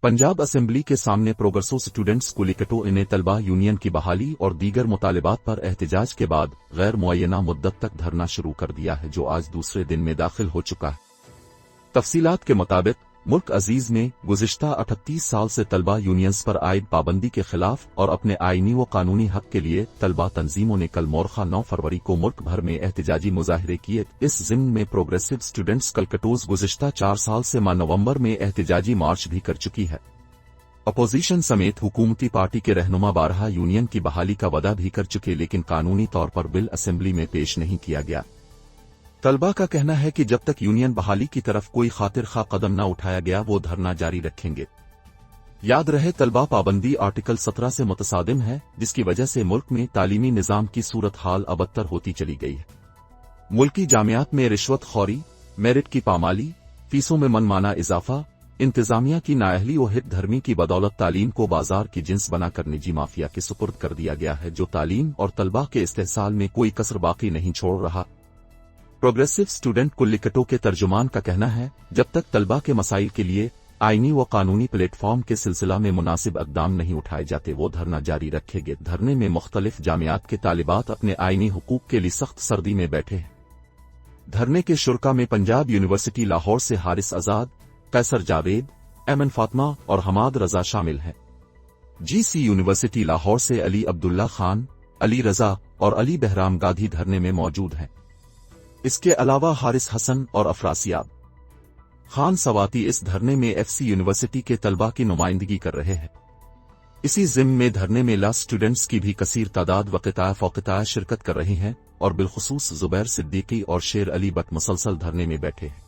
Punjab assembly के सामने progressive students कुलिकटो इन्हें तलबा यूनियन की बहाली और दीगर मुतालिबात पर एहतजाज के बाद गैर मुअय्यना मुद्दत तक धरना शुरू कर दिया है, जो आज दूसरे दिन में दाखिल हो चुका है। तफसीलात के मुताबिक मुल्क अजीज में गुज़िश्ता 38 साल से तलबा यूनियंस पर आयद पाबंदी के खिलाफ और अपने आईनी व कानूनी हक के लिए तलबा तंजीमों ने कल मोरखा 9 फरवरी को मुल्क भर में एहतजाजी मुजाहरे किए। इस ज़िम्न में प्रोग्रेसिव स्टूडेंट्स कलकटोज गुज़िश्ता 4 साल से माह नवंबर में एहतजाजी मार्च भी कर चुकी है। अपोजिशन समेत हुकूमती पार्टी के रहनुमा बारहा यूनियन की बहाली का वादा भी कर चुके, लेकिन कानूनी तौर पर बिल असेंबली में पेश नहीं किया गया। तलबा का कहना है कि जब तक यूनियन बहाली की तरफ कोई खातिर खा कदम न उठाया गया वो धरना जारी रखेंगे। याद रहे, तलबा पाबंदी आर्टिकल 17 से मुतसादिम है, जिसकी वजह से मुल्क में तालीमी निजाम की सूरत हाल अबतर होती चली गई है। मुल्की जामियात में रिश्वत खौरी, मेरिट की पामाली, फीसों में मनमाना इजाफा, इंतजामिया की नाअहली व हित धर्मी की बदौलत तालीम को बाजार की जिन्स बनाकर निजी माफिया के सुपुर्द कर दिया गया है, जो तालीम और तलबा के इस्तेहसाल में कोई कसर बाकी नहीं छोड़ रहा। प्रोग्रेसिव स्टूडेंट कुलिकटो के तर्जुमान का कहना है, जब तक तलबा के मसाइल के लिए आईनी व कानूनी प्लेटफॉर्म के सिलसिला में मुनासिब अक़दाम नहीं उठाए जाते वो धरना जारी रखेंगे। धरने में मुख्तलिफ जामियात के तालिबात अपने आईनी हुकूक के लिए सख्त सर्दी में बैठे हैं। धरने के शुरका में पंजाब यूनिवर्सिटी लाहौर से हारिस आजाद, कैसर जावेद, एमन फातिमा और हमाद रजा शामिल हैं। जीसी यूनिवर्सिटी लाहौर से अली अब्दुल्ला खान, अली रजा और अली बहराम गाधी धरने में मौजूद हैं। इसके अलावा हारिस हसन और अफरासियाब खान सवाती इस धरने में एफसी यूनिवर्सिटी के तलबा की नुमाइंदगी कर रहे हैं। इसी ज़िम्न में धरने में ला स्टूडेंट्स की भी कसीर तादाद वक़िताया फ़ौक़िताया शिरकत कर रही हैं और बिलखुसूस ज़ुबैर सिद्दीकी और शेर अली बट मुसलसल धरने में बैठे हैं।